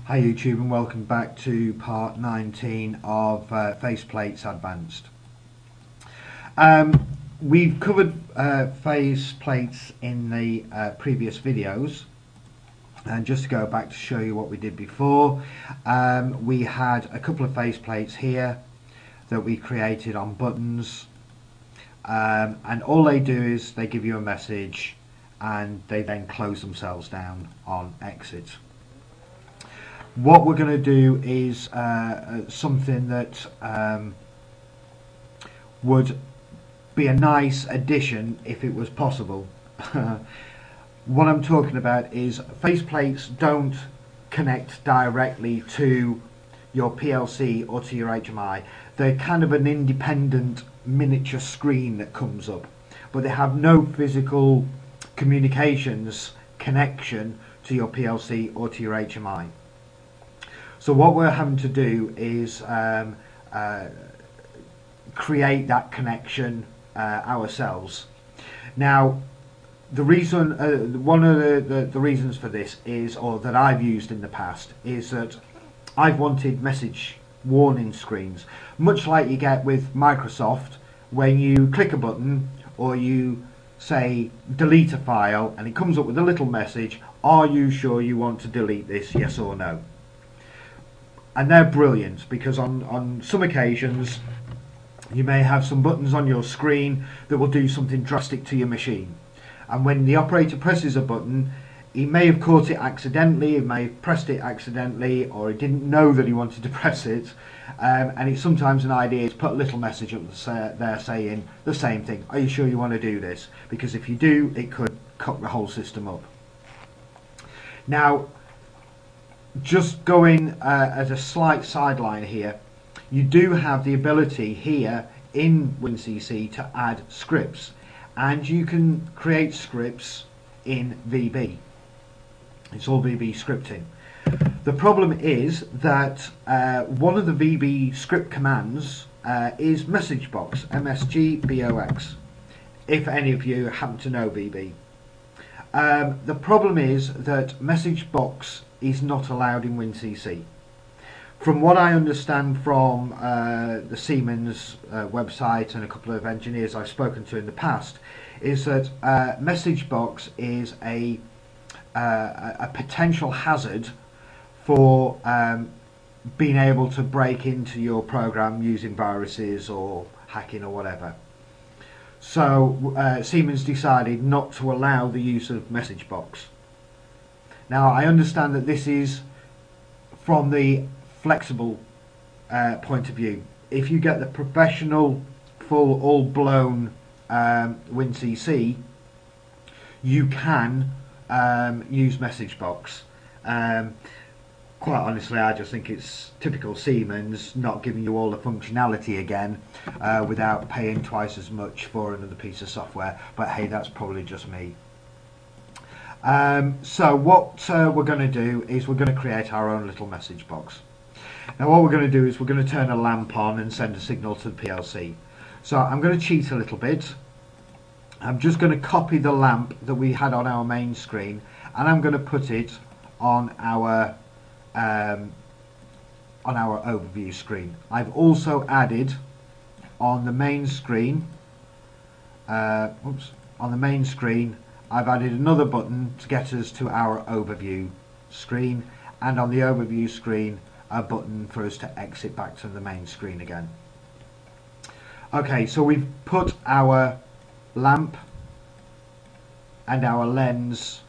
Hi YouTube, and welcome back to part 19 of Faceplates Advanced. We've covered faceplates in the previous videos, and just to go back to show you what we did before, we had a couple of faceplates here that we created on buttons, and all they do is they give you a message and they then close themselves down on exit. What we're going to do is something that would be a nice addition if it was possible. What I'm talking about is faceplates don't connect directly to your PLC or to your HMI. They're kind of an independent miniature screen that comes up, but they have no physical communications connection to your PLC or to your HMI. So what we're having to do is create that connection ourselves. Now, the reason, one of the reasons for this is, or that I've used in the past, is that I've wanted message warning screens, much like you get with Microsoft when you click a button or you say delete a file and it comes up with a little message, are you sure you want to delete this, yes or no? And they're brilliant because on some occasions you may have some buttons on your screen that will do something drastic to your machine, and when the operator presses a button, he may have caught it accidentally, he may have pressed it accidentally, or he didn't know that he wanted to press it, and it's sometimes an idea to put a little message up there saying the same thing, are you sure you want to do this? Because if you do, it could cut the whole system up. Now, just going as a slight sideline here, you do have the ability here in WinCC to add scripts, and you can create scripts in VB. It's all VB scripting. The problem is that one of the VB script commands is messagebox, MSGBOX, if any of you happen to know VB. The problem is that messagebox is not allowed in WinCC. From what I understand from the Siemens website and a couple of engineers I've spoken to in the past, is that messagebox is a potential hazard for being able to break into your program using viruses or hacking or whatever. So Siemens decided not to allow the use of messagebox. Now, I understand that this is from the flexible point of view. If you get the professional, full, all-blown WinCC, you can use messagebox. Quite honestly, I just think it's typical Siemens not giving you all the functionality again without paying twice as much for another piece of software. But hey, that's probably just me. So what we're going to do is we're going to create our own little message box. Now what we're going to do is we're going to turn a lamp on and send a signal to the PLC. So I'm going to cheat a little bit. I'm just going to copy the lamp that we had on our main screen, and I'm going to put it on our overview screen. I've also added on the main screen, I've added another button to get us to our overview screen, and on the overview screen a button for us to exit back to the main screen again. Okay, so we've put our lamp and our lens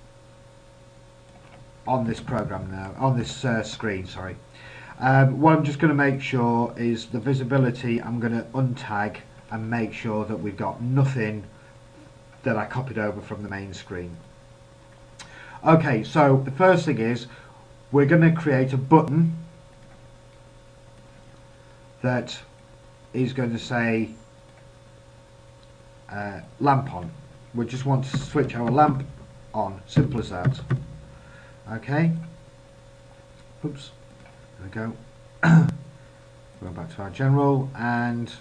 on this program now, on this screen, sorry. What I'm just going to make sure is the visibility, I'm going to untag and make sure that we've got nothing that I copied over from the main screen. Okay, so the first thing is we're going to create a button that is going to say lamp on. We just want to switch our lamp on, simple as that. Okay, oops, there we go. Go back to our general, and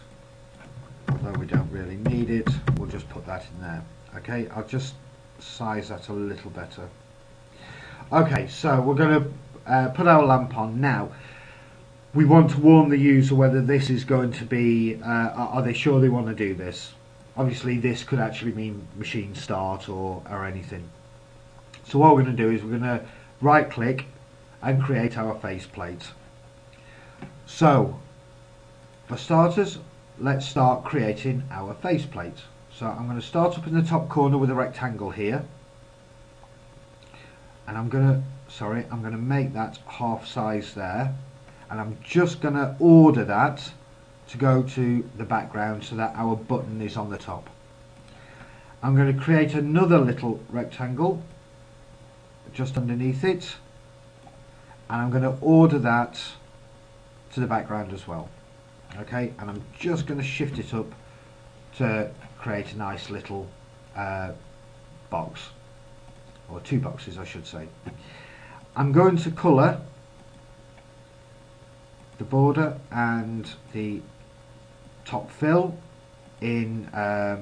although we don't really need it, we'll just put that in there. Okay, I'll just size that a little better. Okay, so we're going to put our lamp on. Now we want to warn the user whether this is going to be, are they sure they want to do this. Obviously this could actually mean machine start or anything. So what we're going to do is we're going to right click and create our faceplate. So for starters, let's start creating our faceplate. So I'm going to start up in the top corner with a rectangle here, and I'm going to make that half size there, and I'm just going to order that to go to the background so that our button is on the top. I'm going to create another little rectangle just underneath it, and I'm going to order that to the background as well. Okay, and I'm just going to shift it up to create a nice little box, or two boxes I should say. I'm going to colour the border and the top fill in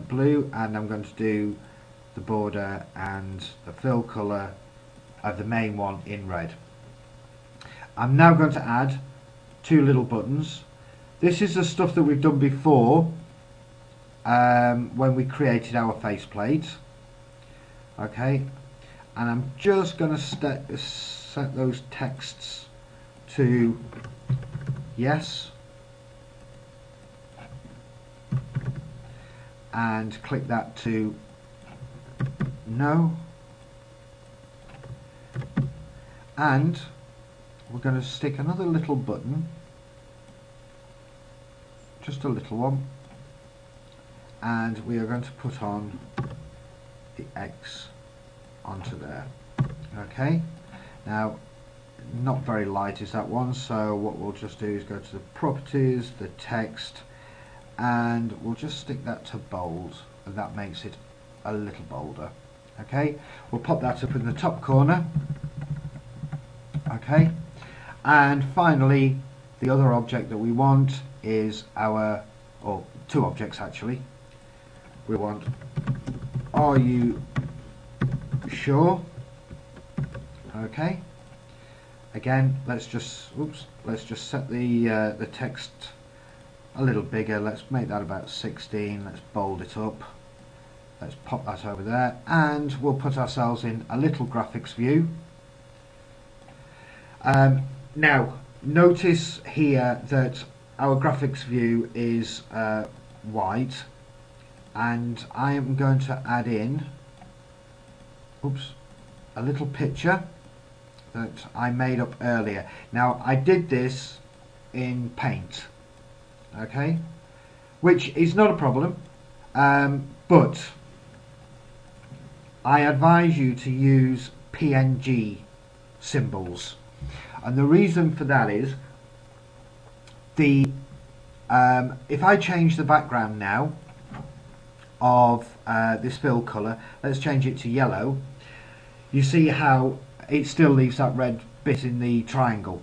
blue, and I'm going to do the border and the fill colour of the main one in red. I'm now going to add two little buttons. This is the stuff that we've done before when we created our faceplate. Okay, and I'm just going to set those texts to yes, and click that to no, and we're going to stick another little button, just a little one, and we are going to put on the X onto there. Okay, now not very light is that one, so what we'll just do is go to the properties, the text, and we'll just stick that to bold, and that makes it a little bolder. Okay, we'll pop that up in the top corner. Okay, and finally the other object that we want is our, or two objects actually. We want, are you sure? Okay, again let's just set the text a little bigger. Let's make that about 16. Let's bold it up. Let's pop that over there, and we'll put ourselves in a little graphics view. Now notice here that our graphics view is white, and I am going to add in a little picture that I made up earlier. Now I did this in Paint, okay, which is not a problem, but I advise you to use PNG symbols, and the reason for that is if I change the background now of this fill colour, let's change it to yellow, you see how it still leaves that red bit in the triangle,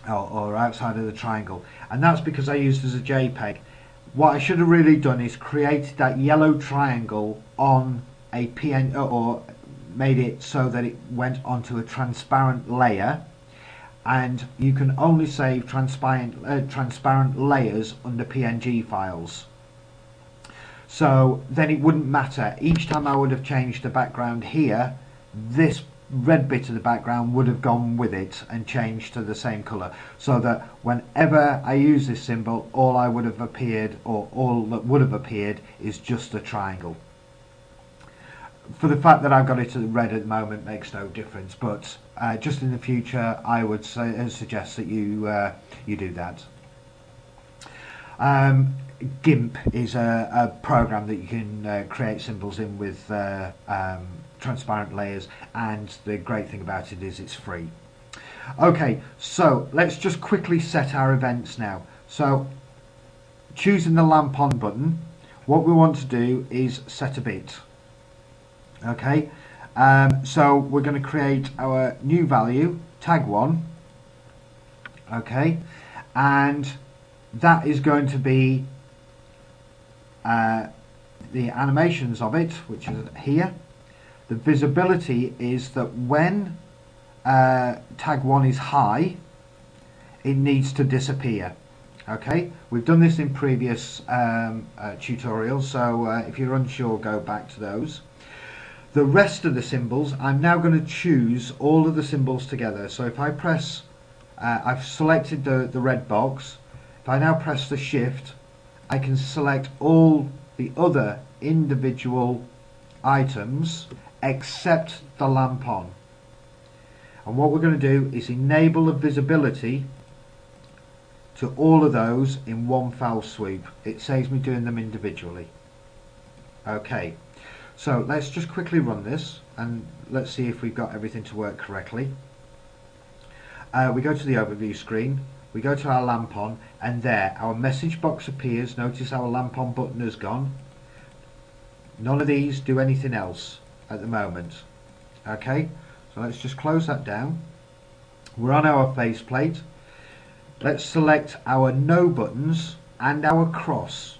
or outside of the triangle, and that's because I used it as a JPEG. What I should have really done is create that yellow triangle on a PNG, or made it so that it went onto a transparent layer, and you can only save transparent layers under PNG files. So then it wouldn't matter. Each time I would have changed the background here, this red bit of the background would have gone with it and changed to the same colour, so that whenever I use this symbol, all I would have appeared, or all that would have appeared, is just a triangle. For the fact that I've got it red at the moment makes no difference, but just in the future I would suggest that you do that. GIMP is a program that you can create symbols in with transparent layers, and the great thing about it is it's free. Okay, so let's just quickly set our events now. So choosing the lamp on button, what we want to do is set a bit. Okay, so we're going to create our new value, tag 1. Okay, and that is going to be the animations of it, which is here. The visibility is that when tag 1 is high, it needs to disappear. Okay, we've done this in previous tutorials, so if you're unsure, go back to those. The rest of the symbols, I'm now going to choose all of the symbols together. So if I press, I've selected the red box. If I now press the shift, I can select all the other individual items except the lamp on. And what we're going to do is enable the visibility to all of those in one foul swoop. It saves me doing them individually. Okay, so let's just quickly run this and let's see if we've got everything to work correctly. We go to the overview screen, we go to our lamp on, and there our message box appears. Notice our lamp on button has gone. None of these do anything else at the moment. Okay, so let's just close that down. We're on our faceplate. Let's select our no buttons and our cross.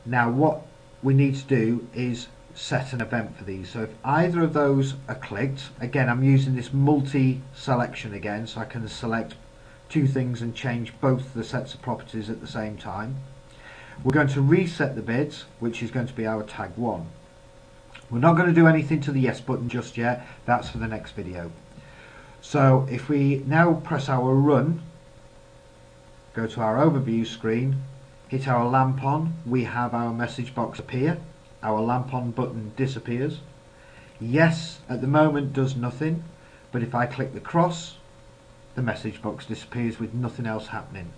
Now what we need to do is set an event for these. So if either of those are clicked, again I'm using this multi selection again, so I can select two things and change both the sets of properties at the same time. We're going to reset the bit, which is going to be our tag 1. We're not going to do anything to the yes button just yet, that's for the next video. So if we now press our run, go to our overview screen, hit our lamp on, we have our message box appear, our lamp on button disappears. Yes at the moment does nothing, but if I click the cross, the message box disappears with nothing else happening.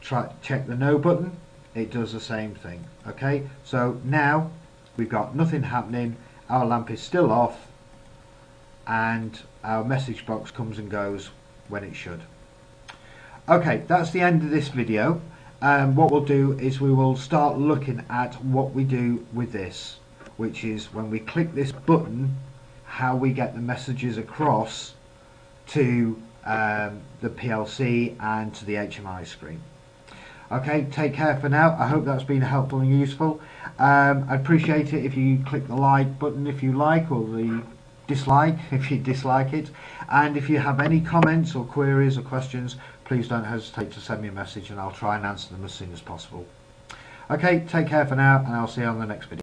Check the no button, it does the same thing. Okay, so now we've got nothing happening, our lamp is still off, and our message box comes and goes when it should. Okay, that's the end of this video. What we'll do is we will start looking at what we do with this, which is when we click this button, how we get the messages across to the PLC and to the HMI screen. Okay, take care for now. I hope that's been helpful and useful. I'd appreciate it if you click the like button if you like, or the dislike if you dislike it, and if you have any comments or queries or questions, please don't hesitate to send me a message and I'll try and answer them as soon as possible. Okay, take care for now, and I'll see you on the next video.